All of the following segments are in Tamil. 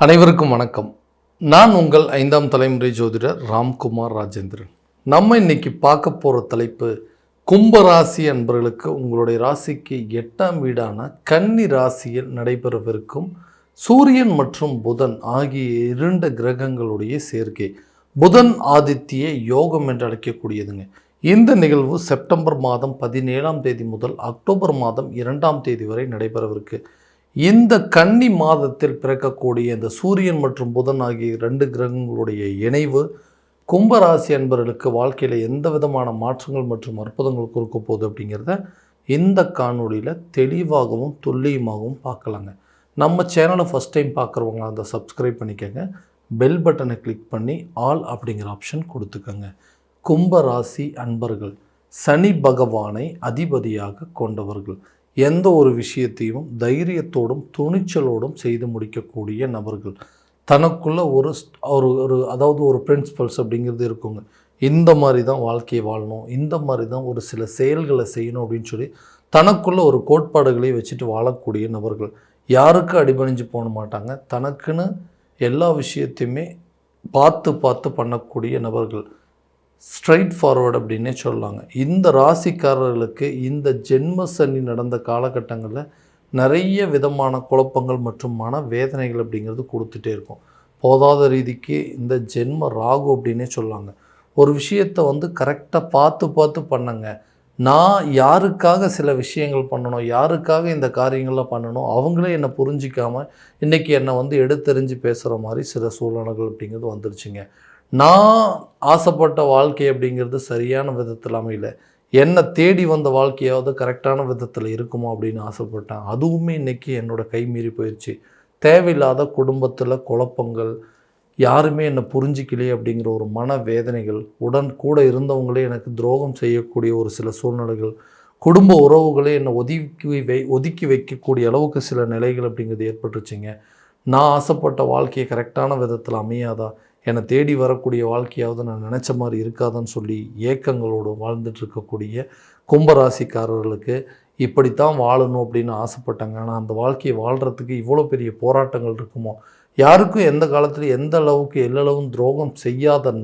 அனைவருக்கும் வணக்கம். நான் உங்கள் 5ஆம் தலைமுறை ஜோதிடர் ராம்குமார் ராஜேந்திரன். நம்ம இன்னைக்கு பார்க்க போகிற தலைப்பு, கும்பராசி அன்பர்களுக்கு உங்களுடைய ராசிக்கு 8ஆம் வீடான கன்னி ராசியில் நடைபெறவிருக்கும் சூரியன் மற்றும் புதன் ஆகிய 2 கிரகங்களுடைய சேர்க்கை. புதன் ஆதித்ய யோகம் என்று அழைக்கக்கூடியதுங்க. இந்த நிகழ்வு செப்டம்பர் மாதம் 17ஆம் தேதி முதல் அக்டோபர் மாதம் 2ஆம் தேதி வரை நடைபெறவிருக்கு. இந்த கன்னி மாதத்தில் பிறக்கக்கூடிய இந்த சூரியன் மற்றும் புதன் ஆகிய 2 கிரகங்களுடைய இணைவு கும்பராசி அன்பர்களுக்கு வாழ்க்கையில் எந்த விதமான மாற்றங்கள் மற்றும் அற்புதங்கள் கொடுக்க போகுது அப்படிங்கிறத இந்த காணொலியில் தெளிவாகவும் துல்லியமாகவும் பார்க்கலாங்க. நம்ம சேனலை ஃபஸ்ட் டைம் பார்க்குறவங்க அதை சப்ஸ்கிரைப் பண்ணிக்கோங்க. பெல் பட்டனை கிளிக் பண்ணி ஆல் அப்படிங்கிற ஆப்ஷன் கொடுத்துக்கோங்க. கும்பராசி அன்பர்கள் சனி பகவானை அதிபதியாக கொண்டவர்கள். எந்த ஒரு விஷயத்தையும் தைரியத்தோடும் துணிச்சலோடும் செய்து முடிக்கக்கூடிய நபர்கள். தனக்குள்ள ஒரு பிரின்சிபல்ஸ் அப்படிங்கிறது இருக்குங்க. இந்த மாதிரி தான் வாழ்க்கையை வாழணும், இந்த மாதிரி தான் ஒரு சில செயல்களை செய்யணும் அப்படின்னு சொல்லி தனக்குள்ள ஒரு கோட்பாடுகளை வச்சுட்டு வாழக்கூடிய நபர்கள். யாருக்கு அடிபணிஞ்சு போக மாட்டாங்க. தனக்குன்னு எல்லா விஷயத்தையுமே பார்த்து பண்ணக்கூடிய நபர்கள். ஸ்ட்ரைட் ஃபார்வர்டு அப்படின்னே சொல்லலாங்க. இந்த ராசிக்காரர்களுக்கு இந்த ஜென்ம சனி நடந்த காலகட்டங்களில் நிறைய விதமான குழப்பங்கள் மற்றும் மன வேதனைகள் அப்படிங்கிறது கொடுத்துட்டே இருக்கும். போதாத ரீதிக்கு இந்த ஜென்ம ராகு அப்படின்னே சொல்லலாங்க. ஒரு விஷயத்தை கரெக்டாக பார்த்து பண்ணுங்க. நான் யாருக்காக சில விஷயங்கள் பண்ணணும், யாருக்காக இந்த காரியங்கள்லாம் பண்ணணும், அவங்களே என்னை புரிஞ்சிக்காமல் இன்றைக்கி என்னை எடுத்தெறிஞ்சு பேசுகிற மாதிரி சில சூழ்நிலைகள் அப்படிங்கிறது வந்துருச்சுங்க. நான் ஆசைப்பட்ட வாழ்க்கை அப்படிங்கிறது சரியான விதத்தில் அமையல. என்னை தேடி வந்த வாழ்க்கையாவது கரெக்டான விதத்தில் இருக்குமா அப்படின்னு ஆசைப்பட்டேன். அதுவுமே இன்றைக்கி என்னோடய கை மீறி போயிடுச்சு. தேவையில்லாத குடும்பத்தில் குழப்பங்கள், யாருமே என்னை புரிஞ்சிக்கலையே அப்படிங்கிற ஒரு மன வேதனைகள், கூட இருந்தவங்களே எனக்கு துரோகம் செய்யக்கூடிய ஒரு சில சூழ்நிலைகள், குடும்ப உறவுகளே என்னை ஒதுக்கி வைக்கக்கூடிய அளவுக்கு சில நிலைகள் அப்படிங்கிறது ஏற்பட்டுருச்சுங்க. நான் ஆசைப்பட்ட வாழ்க்கையை கரெக்டான விதத்தில் அமையாதா, என்னை தேடி வரக்கூடிய வாழ்க்கையாவது நான் நினச்ச மாதிரி இருக்காதான்னு சொல்லி ஏக்கங்களோடு வாழ்ந்துட்டுருக்கக்கூடிய கும்பராசிக்காரர்களுக்கு இப்படித்தான் வாழணும் அப்படின்னு ஆசைப்பட்டாங்க. ஆனால் அந்த வாழ்க்கையை வாழ்கிறதுக்கு இவ்வளோ பெரிய போராட்டங்கள் இருக்குமோ? யாருக்கும் எந்த காலத்தில் எந்த அளவுக்கு எல்லளவும் துரோகம் செய்யாத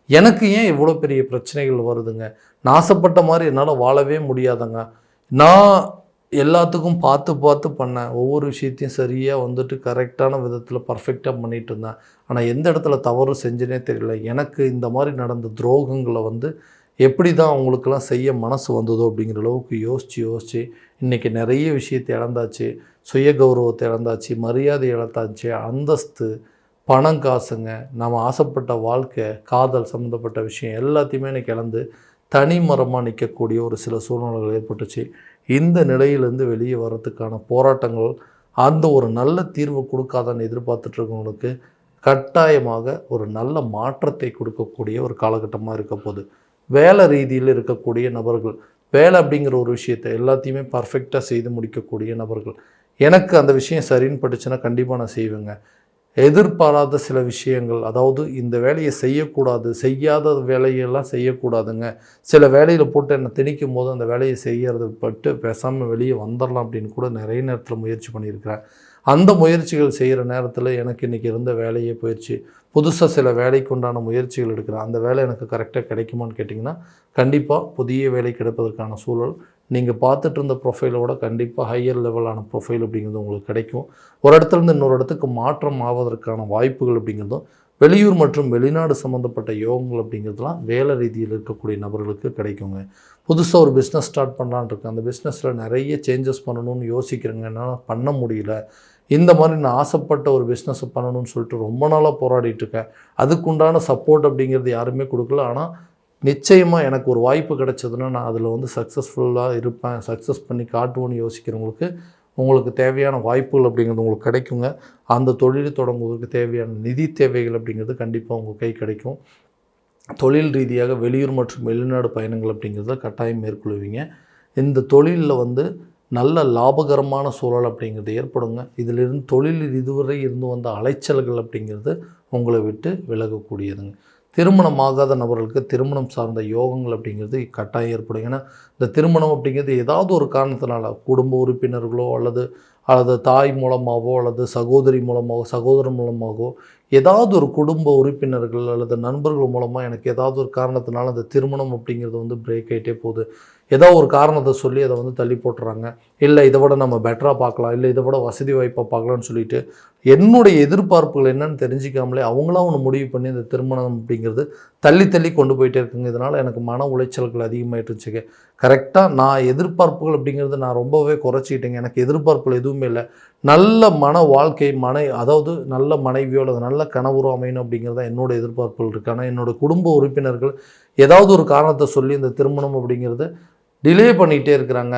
எனக்கு ஏன் இவ்வளோ பெரிய பிரச்சனைகள் வருதுங்க? நான் ஆசைப்பட்ட மாதிரி என்னால் வாழவே முடியாதங்க. நான் எல்லாத்துக்கும் பார்த்து பண்ணேன். ஒவ்வொரு விஷயத்தையும் சரியாக கரெக்டான விதத்தில் பர்ஃபெக்டாக பண்ணிகிட்டு இருந்தேன். ஆனால் எந்த இடத்துல தவறு செஞ்சேனே தெரியல. எனக்கு இந்த மாதிரி நடந்த துரோகங்களை எப்படி தான் அவங்களுக்கெல்லாம் செய்ய மனசு வந்ததோ அப்படிங்கிற அளவுக்கு யோசித்து இன்றைக்கி நிறைய விஷயத்தை இழந்தாச்சு. சுய கௌரவத்தை இழந்தாச்சு, மரியாதை இழந்தாச்சு, அந்தஸ்து, பணம், காசுங்க, நம்ம ஆசைப்பட்ட வாழ்க்கை, காதல் சம்மந்தப்பட்ட விஷயம் எல்லாத்தையுமே இன்றைக்கி இழந்து தனிமரமாக நிற்கக்கூடிய ஒரு சில சூழ்நிலைகள் ஏற்பட்டுச்சு. இந்த நிலையிலேருந்து வெளியே வர்றதுக்கான போராட்டங்கள், அந்த ஒரு நல்ல தீர்வு கொடுக்காதான்னு எதிர்பார்த்துட்ருக்கவங்களுக்கு கட்டாயமாக ஒரு நல்ல மாற்றத்தை கொடுக்கக்கூடிய ஒரு காலகட்டமாக இருக்க போகுது. வேலை ரீதியில் இருக்கக்கூடிய நபர்கள், வேலை அப்படிங்கிற ஒரு விஷயத்தை எல்லாத்தையுமே பர்ஃபெக்டாக செய்து முடிக்கக்கூடிய நபர்கள். எனக்கு அந்த விஷயம் சரின்னு பட்டுச்சுன்னா கண்டிப்பாக நான் செய்வேங்க. எதிர்பாராத சில விஷயங்கள், அதாவது இந்த வேலையை செய்யக்கூடாது, செய்யாத வேலையெல்லாம் செய்யக்கூடாதுங்க, சில வேலையில் போட்டு என்னை திணிக்கும் போது அந்த வேலையை செய்கிறது பட்டு பேசாமல் வெளியே வந்துடலாம் அப்படின்னு கூட நிறைய நேரத்தில் முயற்சி பண்ணியிருக்கிறேன். அந்த முயற்சிகள் செய்கிற நேரத்தில் எனக்கு இன்றைக்கி இருந்த வேலையே போயிடுச்சு. புதுசாக சில வேலைக்கு உண்டான முயற்சிகள் எடுக்கிறேன். அந்த வேலை எனக்கு கரெக்டாக கிடைக்குமான்னு கேட்டிங்கன்னா கண்டிப்பாக புதிய வேலை கிடைப்பதற்கான சூழல் நீங்கள் பார்த்துட்டு இருந்த ப்ரொஃபைலோட கண்டிப்பாக ஹையர் லெவலான ப்ரொஃபைல் அப்படிங்கிறது உங்களுக்கு கிடைக்கும். ஒரு இடத்துலேருந்து இன்னொரு இடத்துக்கு மாற்றம் ஆவதற்கான வாய்ப்புகள் அப்படிங்கிறதும், வெளியூர் மற்றும் வெளிநாடு சம்மந்தப்பட்ட யோகங்கள் அப்படிங்கிறதுலாம் வேலை ரீதியில் இருக்கக்கூடிய நபர்களுக்கு கிடைக்குங்க. புதுசாக ஒரு பிஸ்னஸ் ஸ்டார்ட் பண்ணலான்னு இருக்கேன், அந்த பிஸ்னஸில் நிறைய சேஞ்சஸ் பண்ணணும்னு யோசிக்கிறேங்க, என்னால் பண்ண முடியல, இந்த மாதிரி நான் ஆசைப்பட்ட ஒரு பிஸ்னஸை பண்ணணும்னு சொல்லிட்டு ரொம்ப நாளாக போராடிட்டுருக்கேன், அதுக்குண்டான சப்போர்ட் அப்படிங்கிறது யாருமே கொடுக்கல. ஆனால் நிச்சயமாக எனக்கு ஒரு வாய்ப்பு கிடைச்சதுன்னா நான் அதில் சக்ஸஸ்ஃபுல்லாக இருப்பேன், சக்ஸஸ் பண்ணி காட்டுவோன்னு யோசிக்கிறவங்களுக்கு உங்களுக்கு தேவையான வாய்ப்புகள் அப்படிங்கிறது உங்களுக்கு கிடைக்குங்க. அந்த தொழில் தொடங்குவதற்கு தேவையான நிதி தேவைகள் அப்படிங்கிறது கண்டிப்பாக உங்கள் கை கிடைக்கும். தொழில் ரீதியாக வெளியூர் மற்றும் வெளிநாடு பயணங்கள் அப்படிங்கிறத கட்டாயம் மேற்கொள்வீங்க. இந்த தொழிலில் நல்ல லாபகரமான சூழல் அப்படிங்கிறது ஏற்படுங்க. இதிலிருந்து தொழிலில் இதுவரை இருந்து வந்த அலைச்சல்கள் அப்படிங்கிறது உங்களை விட்டு விலகக்கூடியதுங்க. திருமணமாகாத நபர்களுக்கு திருமணம் சார்ந்த யோகங்கள் அப்படிங்கிறது கட்டாயம் ஏற்படும். ஏன்னா இந்த திருமணம் அப்படிங்கிறது ஏதாவது ஒரு காரணத்தினால குடும்ப உறுப்பினர்களோ அல்லது அல்லது தாய் மூலமாகவோ அல்லது சகோதரி மூலமாகவோ சகோதரன் மூலமாகவோ ஏதாவது ஒரு குடும்ப உறுப்பினர்கள் அல்லது நண்பர்கள் மூலமாக எனக்கு ஏதாவது ஒரு காரணத்தினால அந்த திருமணம் அப்படிங்கிறது வந்து பிரேக் ஆகிட்டே போகுது. ஏதோ ஒரு காரணத்தை சொல்லி அதை வந்து தள்ளி போட்டுறாங்க. இல்லை இதை விட நம்ம பெட்டராக பார்க்கலாம், இல்லை இதை விட வசதி வாய்ப்பாக பார்க்கலான்னு சொல்லிட்டு என்னுடைய எதிர்பார்ப்புகள் என்னன்னு தெரிஞ்சிக்காமலே அவங்களாம் ஒன்று முடிவு பண்ணி இந்த திருமணம் அப்படிங்கிறது தள்ளி தள்ளி கொண்டு போயிட்டே இருக்குங்க. இதனால் எனக்கு மன உளைச்சல்கள் அதிகமாகிட்டுருச்சுங்க. கரெக்டாக நான் எதிர்பார்ப்புகள் அப்படிங்கிறது நான் ரொம்பவே குறைச்சிக்கிட்டேங்க. எனக்கு எதிர்பார்ப்புகள் எதுவுமே இல்லை. நல்ல மன வாழ்க்கை அதாவது நல்ல மனைவியோ அல்லது நல்ல கணவரோ அமையணும் அப்படிங்கிறது தான் என்னோட எதிர்பார்ப்புகள் இருக்குது. ஆனால் என்னோடய குடும்ப உறுப்பினர்கள் ஏதாவது ஒரு காரணத்தை சொல்லி இந்த திருமணம் அப்படிங்கிறது டிலே பண்ணிகிட்டே இருக்கிறாங்க.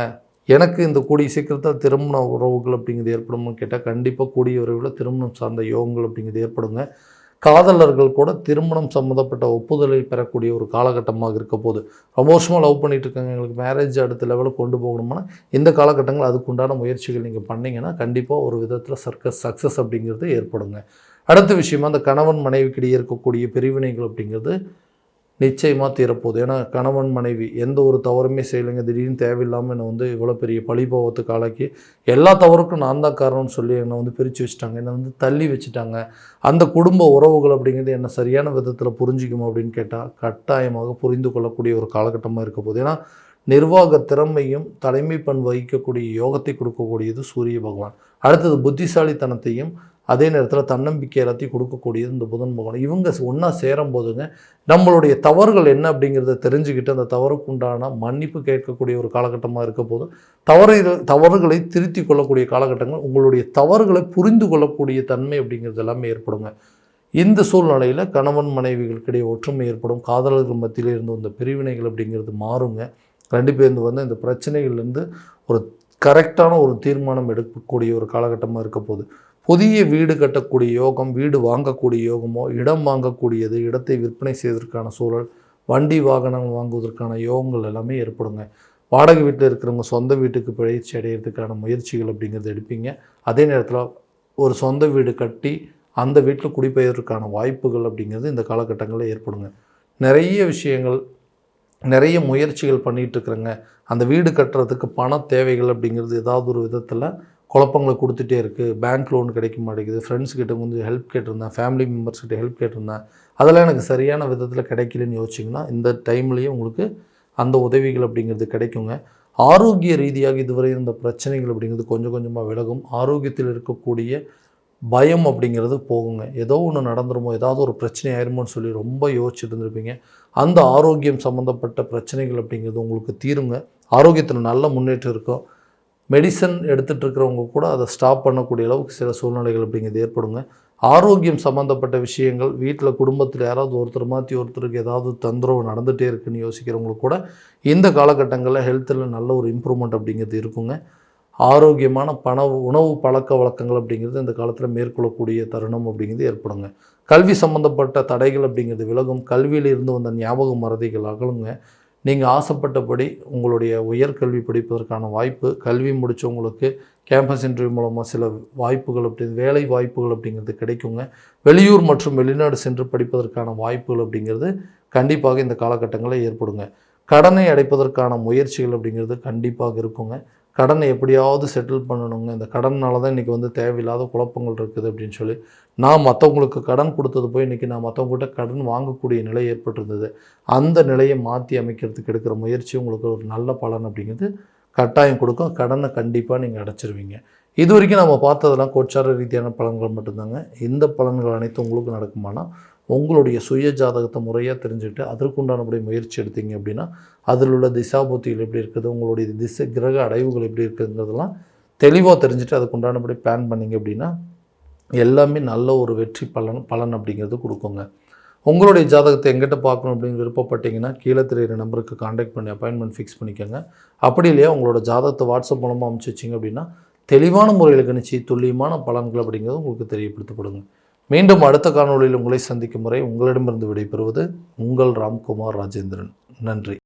எனக்கு இந்த கூடிய சீக்கிரத்தில் திருமண உறவுகள் அப்படிங்கிறது ஏற்படும்னு கேட்டால் கண்டிப்பாக கூடிய விரைவில் திருமணம் சார்ந்த யோகங்கள் அப்படிங்கிறது ஏற்படுங்க. காதலர்கள் கூட திருமணம் சம்மந்தப்பட்ட ஒப்புதலை பெறக்கூடிய ஒரு காலகட்டமாக இருக்க போது. ரொம்ப வருஷமாக லவ் பண்ணிகிட்டு இருக்காங்க, எங்களுக்கு மேரேஜ் அடுத்த லெவலுக்கு கொண்டு போகணும்னா இந்த காலகட்டங்கள் அதுக்குண்டான முயற்சிகள் நீங்கள் பண்ணிங்கன்னா கண்டிப்பாக ஒரு விதத்தில் சக்ஸஸ் அப்படிங்கிறது ஏற்படுங்க. அடுத்த விஷயமா அந்த கணவன் மனைவிக்கிடையே இருக்கக்கூடிய பிரிவினைகள் அப்படிங்கிறது நிச்சயமாக தீரப்போகுது. ஏன்னா கணவன் மனைவி எந்த ஒரு தவறுமே செய்யலைங்க, திடீர்னு தேவையில்லாமல் என்னை வந்து இவ்வளோ பெரிய பழிபாவத்துக்கு ஆளாக்கி எல்லா தவறுக்கும் நான் தான் காரணம்னு சொல்லி என்னை வந்து பிரித்து வச்சுட்டாங்க, என்னை வந்து தள்ளி வச்சுட்டாங்க. அந்த குடும்ப உறவுகள் அப்படிங்கிறது என்னை சரியான விதத்தில் புரிஞ்சிக்குமா அப்படின்னு கேட்டால் கட்டாயமாக புரிந்து கொள்ளக்கூடிய ஒரு காலகட்டமாக இருக்க போகுது. ஏன்னா நிர்வாக திறமையும் தலைமை பண் வகிக்கக்கூடிய யோகத்தை கொடுக்கக்கூடியது சூரிய பகவான். அடுத்தது புத்திசாலித்தனத்தையும் அதே நேரத்தில் தன்னம்பிக்கை எல்லாத்தையும் கொடுக்கக்கூடியது இந்த புதன் பகவான். இவங்க ஒன்றா சேரும் போதுங்க நம்மளுடைய தவறுகள் என்ன அப்படிங்கிறத தெரிஞ்சுக்கிட்டு அந்த தவறுக்கு உண்டான மன்னிப்பு கேட்கக்கூடிய ஒரு காலகட்டமாக இருக்க போது, தவறுகளை திருத்தி கொள்ளக்கூடிய காலகட்டங்கள், உங்களுடைய தவறுகளை புரிந்து கொள்ளக்கூடிய தன்மை அப்படிங்கிறது எல்லாமே ஏற்படுங்க. இந்த சூழ்நிலையில் கணவன் மனைவிகளுக்கிடையே ஒற்றுமை ஏற்படும். காதலர்கள் மத்தியில் இருந்து இந்த பிரிவினைகள் அப்படிங்கிறது மாறுங்க. ரெண்டு பேருந்து வந்து இந்த பிரச்சனைகள்லேருந்து ஒரு கரெக்டான ஒரு தீர்மானம் எடுக்கக்கூடிய ஒரு காலகட்டமாக இருக்க போகுது. புதிய வீடு கட்டக்கூடிய யோகம், வீடு வாங்கக்கூடிய யோகமோ, இடம் வாங்கக்கூடியது, இடத்தை விற்பனை செய்வதற்கான சூழல், வண்டி வாகனங்கள் வாங்குவதற்கான யோகங்கள் எல்லாமே ஏற்படுங்க. வாடகை வீட்டில் இருக்கிறவங்க சொந்த வீட்டுக்கு பயிற்சி அடையிறதுக்கான முயற்சிகள் அப்படிங்கிறது எடுப்பீங்க. அதே நேரத்தில் ஒரு சொந்த வீடு கட்டி அந்த வீட்டில் குடிபெயர்வதற்கான வாய்ப்புகள் அப்படிங்கிறது இந்த காலகட்டங்களில் ஏற்படுங்க. நிறைய விஷயங்கள், நிறைய முயற்சிகள் பண்ணிகிட்ருக்குறேங்க. அந்த வீடு கட்டுறதுக்கு பண தேவைகள் அப்படிங்கிறது ஏதாவது ஒரு விதத்தில் குழப்பங்களை கொடுத்துட்டே இருக்குது. பேங்க் லோன் கிடைக்க மாட்டேங்குது, ஃப்ரெண்ட்ஸ்கிட்ட கொஞ்சம் ஹெல்ப் கேட்டிருந்தேன், ஃபேமிலி மெம்பர்ஸ்கிட்ட ஹெல்ப் கேட்டிருந்தேன், அதெல்லாம் எனக்கு சரியான விதத்தில் கிடைக்கலன்னு யோசிச்சிங்கன்னா இந்த டைம்லேயே உங்களுக்கு அந்த உதவிகள் அப்படிங்கிறது கிடைக்குங்க. ஆரோக்கிய ரீதியாக இதுவரை இருந்த பிரச்சனைகள் அப்படிங்கிறது கொஞ்சம் கொஞ்சமாக விலகும். ஆரோக்கியத்தில் இருக்கக்கூடிய பயம் அப்படிங்கிறது போகுங்க. ஏதோ ஒன்று நடந்துருமோ, ஏதாவது ஒரு பிரச்சனை ஆயிருமோன்னு சொல்லி ரொம்ப யோசிச்சுட்டு இருந்திருப்பீங்க. அந்த ஆரோக்கியம் சம்மந்தப்பட்ட பிரச்சனைகள் அப்படிங்கிறது உங்களுக்கு தீருங்க. ஆரோக்கியத்தில் நல்ல முன்னேற்றம் இருக்கும். மெடிசன் எடுத்துகிட்டு இருக்கிறவங்க கூட அதை ஸ்டாப் பண்ணக்கூடிய அளவுக்கு சில சூழ்நிலைகள் அப்படிங்கிறது ஏற்படுங்க. ஆரோக்கியம் சம்மந்தப்பட்ட விஷயங்கள் வீட்டில் குடும்பத்தில் யாராவது ஒருத்தர் மாற்றி ஒருத்தருக்கு ஏதாவது தொந்தரவு நடந்துகிட்டே இருக்குன்னு யோசிக்கிறவங்களுக்கு கூட இந்த காலகட்டங்களில் ஹெல்த்தில் நல்ல ஒரு இம்ப்ரூவ்மெண்ட் அப்படிங்கிறது இருக்குங்க. ஆரோக்கியமான உணவு பழக்க வழக்கங்கள் அப்படிங்கிறது இந்த காலத்தில் மேற்கொள்ளக்கூடிய தருணம் அப்படிங்கிறது ஏற்படுங்க. கல்வி சம்மந்தப்பட்ட தடைகள் அப்படிங்கிறது விலகும். கல்வியில் இருந்து வந்த ஞாபக மறதிகள் அகலுங்க. நீங்கள் ஆசைப்பட்டபடி உங்களுடைய உயர்கல்வி படிப்பதற்கான வாய்ப்பு, கல்வி முடித்தவங்களுக்கு கேம்பஸ் இன்டர்வியூ மூலமாக சில வாய்ப்புகள் வேலை வாய்ப்புகள் அப்படிங்கிறது கிடைக்குங்க. வெளியூர் மற்றும் வெளிநாடு சென்று படிப்பதற்கான வாய்ப்புகள் அப்படிங்கிறது கண்டிப்பாக இந்த காலகட்டங்களில் ஏற்படுங்க. கடனை அடைப்பதற்கான முயற்சிகள் அப்படிங்கிறது கண்டிப்பாக இருக்குங்க. கடனை எப்படியாவது செட்டில் பண்ணணுங்க. இந்த கடனால் தான் இன்றைக்கி வந்து தேவையில்லாத குழப்பங்கள் இருக்குது அப்படின்னு சொல்லி நான் மற்றவங்களுக்கு கடன் கொடுத்தது போய் இன்றைக்கி நான் மற்றவங்ககிட்ட கடன் வாங்கக்கூடிய நிலை ஏற்பட்டிருந்தது. அந்த நிலையை மாற்றி அமைக்கிறதுக்கு எடுக்கிற முயற்சி உங்களுக்கு ஒரு நல்ல பலன் அப்படிங்கிறது கட்டாயம் கொடுக்கும். கடனை கண்டிப்பாக நீங்கள் அடைச்சிருவீங்க. இது வரைக்கும் நம்ம பார்த்ததெல்லாம் கோச்சார ரீதியான பலன்கள் மட்டும்தாங்க. இந்த பலன்கள் அனைத்தும் உங்களுக்கு நடக்குமானால் உங்களுடைய சுய ஜாதகத்தை முறையாக தெரிஞ்சுக்கிட்டு அதற்குண்டானபடி முயற்சி எடுத்தீங்க அப்படின்னா அதில் உள்ள திசாபுத்திகள் எப்படி இருக்குது, உங்களுடைய கிரக அடைவுகள் எப்படி இருக்குதுங்கிறதெல்லாம் தெளிவாக தெரிஞ்சுட்டு அதுக்குண்டானபடி பிளான் பண்ணிங்க அப்படின்னா எல்லாமே நல்ல ஒரு வெற்றி பலன் அப்படிங்கிறது கொடுக்குங்க. உங்களுடைய ஜாதகத்தை எங்கிட்ட பார்க்கணும் அப்படின்னு விருப்பப்பட்டீங்கன்னா கீழே தெரிகிற நம்பருக்கு காண்டாக்ட் பண்ணி அப்பாயின்மெண்ட் ஃபிக்ஸ் பண்ணிக்கோங்க. அப்படி இல்லையா உங்களோட ஜாதகத்தை வாட்ஸ்அப் மூலமாக அனுப்பிச்சி வச்சிங்க அப்படின்னா தெளிவான முறையில் கணிச்சு துல்லியமான பலன்கள் அப்படிங்கிறது உங்களுக்கு தெரியப்படுத்தப்படுங்க. மீண்டும் அடுத்த காணொளியில் உங்களை சந்திக்கும் முறை உங்களிடமிருந்து விடைபெறுவது உங்கள் ராம்குமார் ராஜேந்திரன். நன்றி.